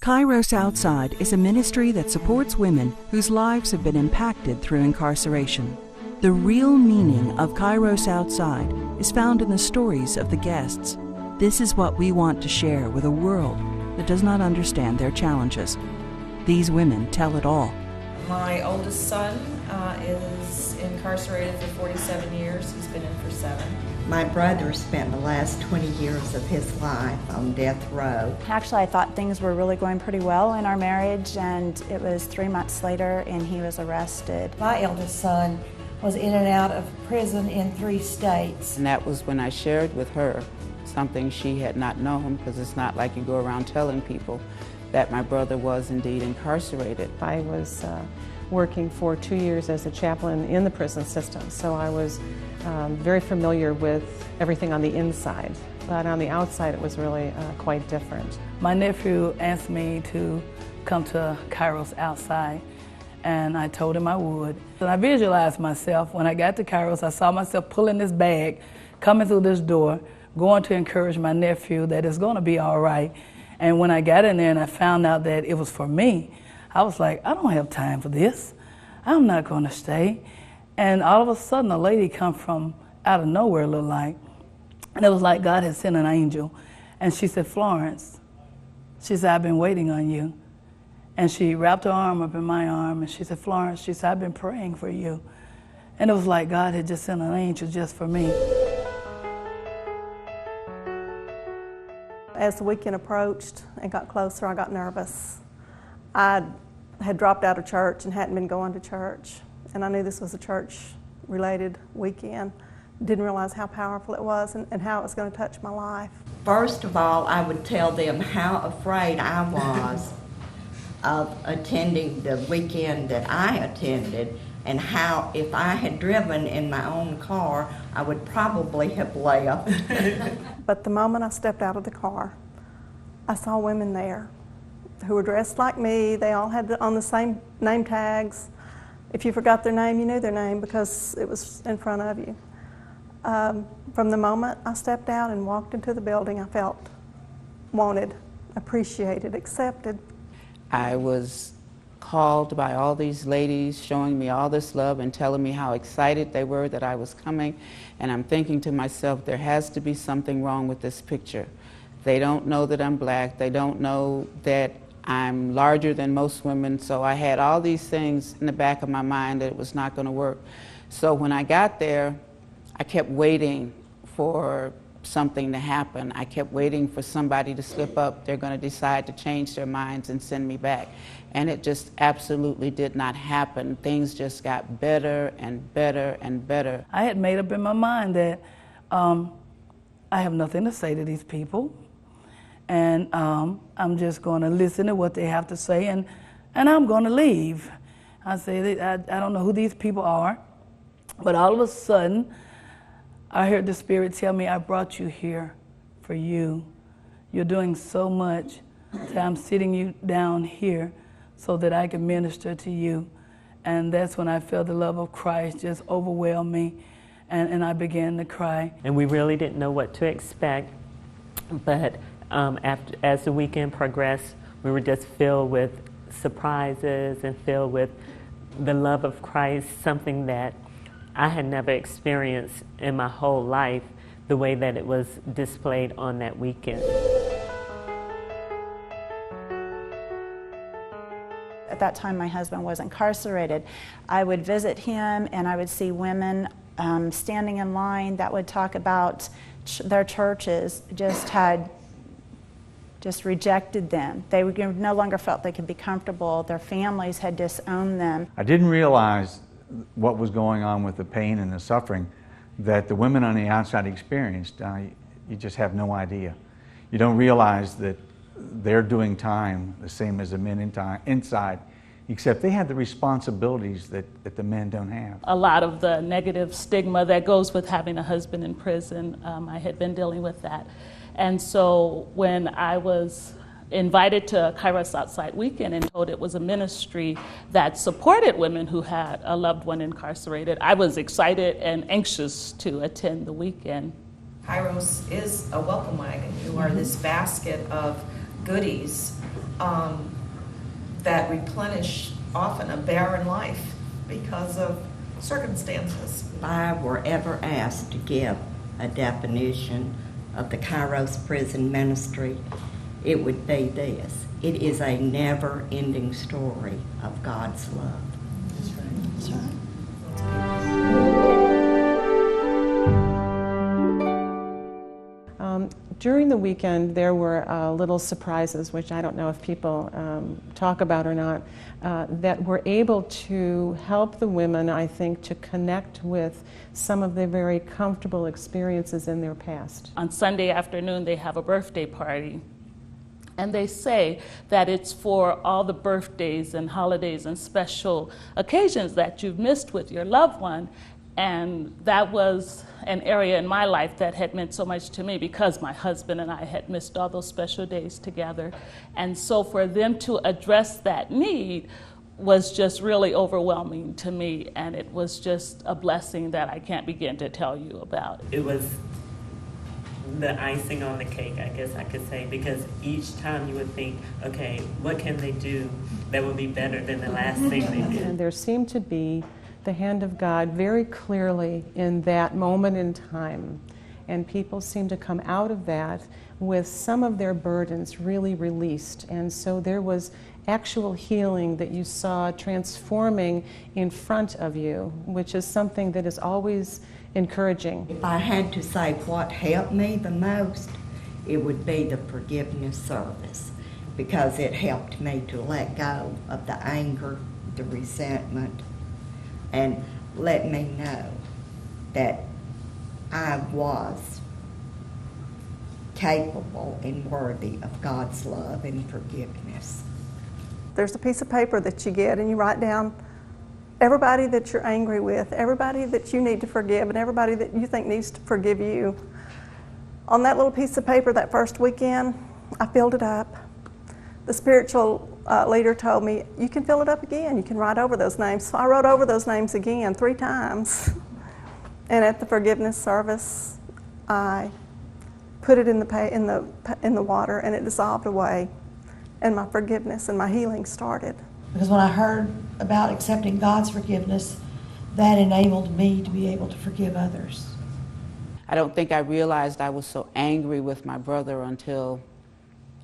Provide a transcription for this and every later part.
Kairos Outside is a ministry that supports women whose lives have been impacted through incarceration. The real meaning of Kairos Outside is found in the stories of the guests. This is what we want to share with a world that does not understand their challenges. These women tell it all. My oldest son is incarcerated for 47 years. He's been in for 7. My brother spent the last 20 years of his life on death row. Actually, I thought things were really going pretty well in our marriage, and it was 3 months later and he was arrested. My eldest son was in and out of prison in 3 states. And that was when I shared with her something she had not known, because it's not like you go around telling people that my brother was indeed incarcerated. I was working for 2 years as a chaplain in the prison system, so I was very familiar with everything on the inside, but on the outside it was really quite different. My nephew asked me to come to Kairos Outside, and I told him I would. And I visualized myself, when I got to Kairos, I saw myself pulling this bag, coming through this door, going to encourage my nephew that it's going to be all right. And when I got in there and I found out that it was for me, I was like, I don't have time for this. I'm not going to stay. And all of a sudden, a lady come from out of nowhere, it looked like. And it was like God had sent an angel. And she said, Florence, she said, I've been waiting on you. And she wrapped her arm up in my arm, and she said, Florence, she said, I've been praying for you. And it was like God had just sent an angel just for me. As the weekend approached and got closer, I got nervous. I had dropped out of church and hadn't been going to church, and I knew this was a church-related weekend. Didn't realize how powerful it was and how it was going to touch my life. First of all, I would tell them how afraid I was of attending the weekend that I attended, and how if I had driven in my own car, I would probably have left. But the moment I stepped out of the car, I saw women there who were dressed like me. They all had on the same name tags. If you forgot their name, you knew their name because it was in front of you. From the moment I stepped out and walked into the building, I felt wanted, appreciated, accepted. I was called by all these ladies, showing me all this love and telling me how excited they were that I was coming. And I'm thinking to myself, there has to be something wrong with this picture. They don't know that I'm black. They don't know that I'm larger than most women. So I had all these things in the back of my mind that it was not going to work. So when I got there, I kept waiting for something to happen. I kept waiting for somebody to slip up. They're going to decide to change their minds and send me back. And it just absolutely did not happen. Things just got better and better and better. I had made up in my mind that I have nothing to say to these people, and I'm just going to listen to what they have to say, and I'm going to leave. I say, I don't know who these people are, but all of a sudden, I heard the Spirit tell me, I brought you here for you. You're doing so much that I'm sitting you down here so that I can minister to you. And that's when I felt the love of Christ just overwhelm me, and I began to cry. And we really didn't know what to expect, but as the weekend progressed, we were just filled with surprises and filled with the love of Christ, something that I had never experienced in my whole life, the way that it was displayed on that weekend. At that time, my husband was incarcerated. I would visit him, and I would see women standing in line that would talk about their churches just rejected them. They no longer felt they could be comfortable. Their families had disowned them. I didn't realize what was going on with the pain and the suffering that the women on the outside experienced. You just have no idea. You don't realize that they're doing time the same as the men inside, except they had the responsibilities that the men don't have. A lot of the negative stigma that goes with having a husband in prison, I had been dealing with that. And so when I was invited to Kairos Outside Weekend and told it was a ministry that supported women who had a loved one incarcerated, I was excited and anxious to attend the weekend. Kairos is a welcome wagon. You are this basket of goodies that replenish often a barren life because of circumstances. If I were ever asked to give a definition of the Kairos prison ministry, it would be this: it is a never-ending story of God's love. That's right. That's right. During the weekend, there were little surprises, which I don't know if people talk about or not, that were able to help the women, I think, to connect with some of their very comfortable experiences in their past. On Sunday afternoon, they have a birthday party. And they say that it's for all the birthdays and holidays and special occasions that you've missed with your loved one. And that was an area in my life that had meant so much to me because my husband and I had missed all those special days together. And so for them to address that need was just really overwhelming to me. And it was just a blessing that I can't begin to tell you about. It was the icing on the cake, I guess I could say, because each time you would think, okay, what can they do that would be better than the last thing they did? And there seemed to be the hand of God very clearly in that moment in time. And people seemed to come out of that with some of their burdens really released. And so there was actual healing that you saw transforming in front of you, which is something that is always encouraging. If I had to say what helped me the most, it would be the forgiveness service, because it helped me to let go of the anger, the resentment, and let me know that I was capable and worthy of God's love and forgiveness. There's a piece of paper that you get, and you write down everybody that you're angry with, everybody that you need to forgive, and everybody that you think needs to forgive you. On that little piece of paper that first weekend, I filled it up. The spiritual leader told me, you can fill it up again, you can write over those names. So I wrote over those names again 3 times. And at the forgiveness service, I put it in the water, and it dissolved away. And my forgiveness and my healing started. Because when I heard about accepting God's forgiveness, that enabled me to be able to forgive others. I don't think I realized I was so angry with my brother until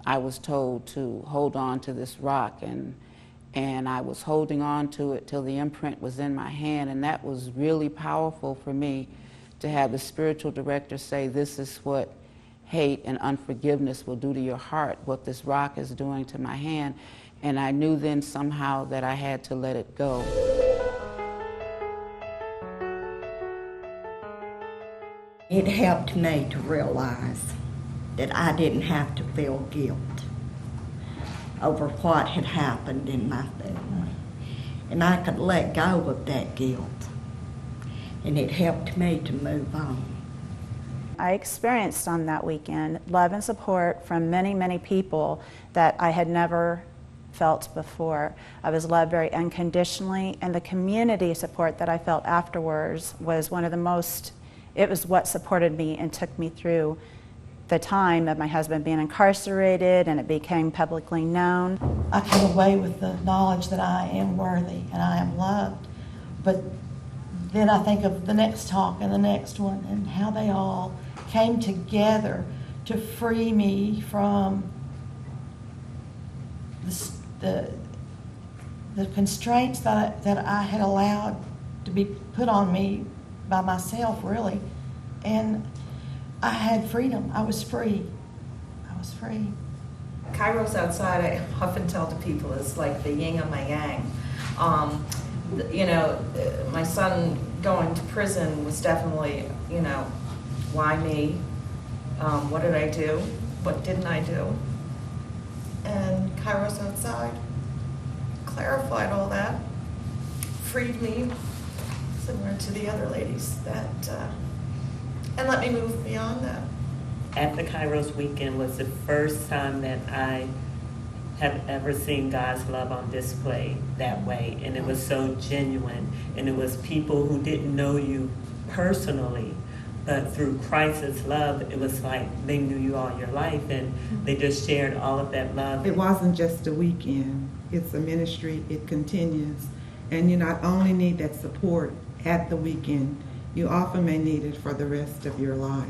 I was told to hold on to this rock, and I was holding on to it till the imprint was in my hand, and that was really powerful for me to have the spiritual director say, this is what hate and unforgiveness will do to your heart, what this rock is doing to my hand. And I knew then somehow that I had to let it go. It helped me to realize that I didn't have to feel guilt over what had happened in my family. And I could let go of that guilt. And it helped me to move on. I experienced on that weekend love and support from many, many people that I had never felt before. I was loved very unconditionally, and the community support that I felt afterwards was one of the most, it was what supported me and took me through the time of my husband being incarcerated, and it became publicly known. I came away with the knowledge that I am worthy and I am loved. But then I think of the next talk and the next one and how they all came together to free me from the constraints that I had allowed to be put on me by myself, really. And I had freedom. I was free. I was free. Kairos Outside, I often tell to people, is like the yin and my yang. You know, my son going to prison was definitely, you know, why me? What did I do? What didn't I do? And Kairos Outside clarified all that, freed me, similar to the other ladies, that, and let me move beyond that. At the Kairos weekend was the first time that I have ever seen God's love on display that way, and it was so genuine, and it was people who didn't know you personally, But through Christ's love, it was like they knew you all your life, and they just shared all of that love. It wasn't just a weekend. It's a ministry. It continues. And you not only need that support at the weekend, you often may need it for the rest of your life,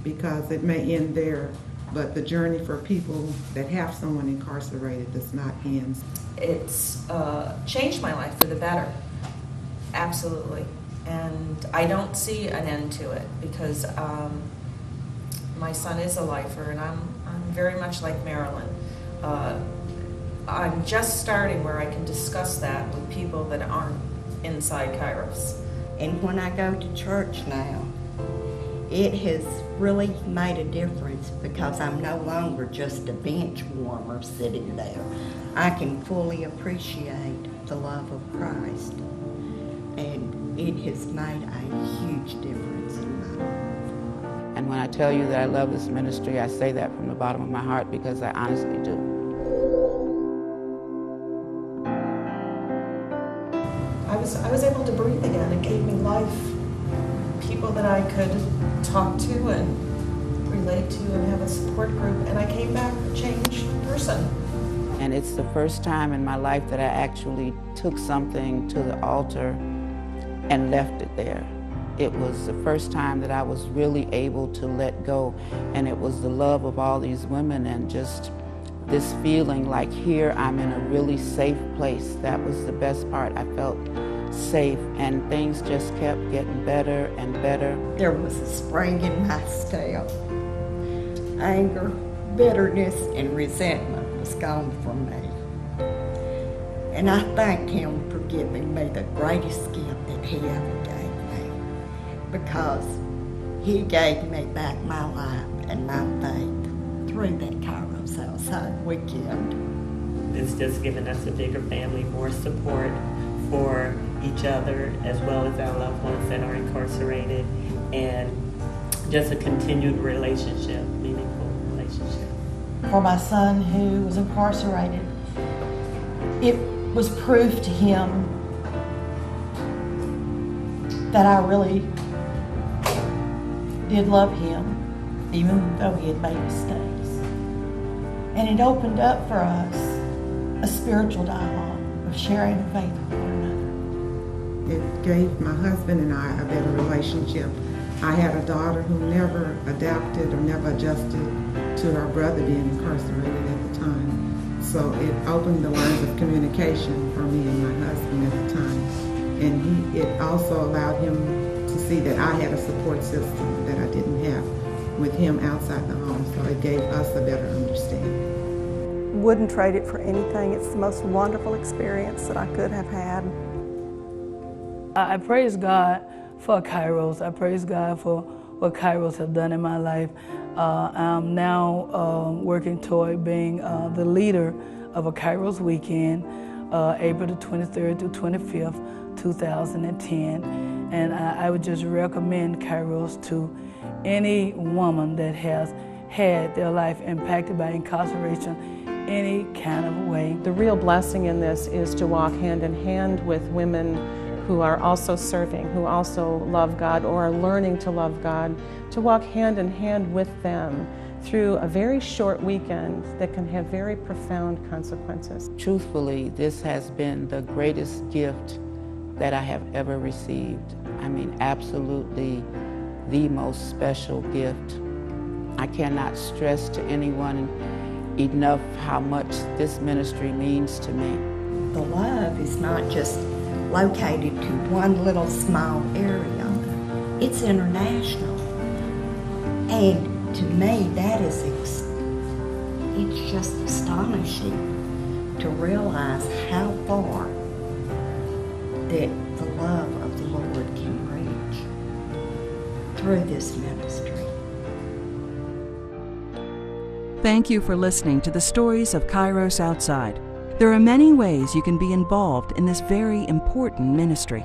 because it may end there, but the journey for people that have someone incarcerated does not end. It's changed my life for the better, absolutely. And I don't see an end to it, because my son is a lifer, and I'm very much like Marilyn. I'm just starting where I can discuss that with people that aren't inside Kairos. And when I go to church now, it has really made a difference, because I'm no longer just a bench warmer sitting there. I can fully appreciate the love of Christ, and it has made a huge difference in my life. And when I tell you that I love this ministry, I say that from the bottom of my heart, because I honestly do. I was able to breathe again. It gave me life. People that I could talk to and relate to and have a support group. And I came back a changed person. And it's the first time in my life that I actually took something to the altar and left it there. It was the first time that I was really able to let go, and it was the love of all these women and just this feeling like here I'm in a really safe place. That was the best part. I felt safe, and things just kept getting better and better. There was a spring in my step. Anger, bitterness, and resentment was gone from me. And I thank Him for giving me the greatest gift that He ever gave me, because He gave me back my life and my faith through that Kairos Outside weekend. It's just given us a bigger family, more support for each other, as well as our loved ones that are incarcerated, and just a continued relationship, meaningful relationship. For my son who was incarcerated, it was proof to him that I really did love him, even though he had made mistakes. And it opened up for us a spiritual dialogue of sharing faith with one another. It gave my husband and I a better relationship. I had a daughter who never adapted or never adjusted to her brother being incarcerated at the time. So it opened the lines of communication for me and my husband at the time. And it also allowed him to see that I had a support system that I didn't have with him outside the home. So it gave us a better understanding. Wouldn't trade it for anything. It's the most wonderful experience that I could have had. I praise God for Kairos. I praise God for what Kairos has done in my life. I'm now working toward being the leader of a Kairos weekend, April the 23rd through 25th, 2010. And I would just recommend Kairos to any woman that has had their life impacted by incarceration any kind of way. The real blessing in this is to walk hand in hand with women who are also serving, who also love God or are learning to love God, to walk hand in hand with them through a very short weekend that can have very profound consequences. Truthfully, this has been the greatest gift that I have ever received. I mean, absolutely the most special gift. I cannot stress to anyone enough how much this ministry means to me. The love is not just located to one little small area. It's international. And to me, that is, it's just astonishing to realize how far that the love of the Lord can reach through this ministry. Thank you for listening to the stories of Kairos Outside. There are many ways you can be involved in this very important ministry.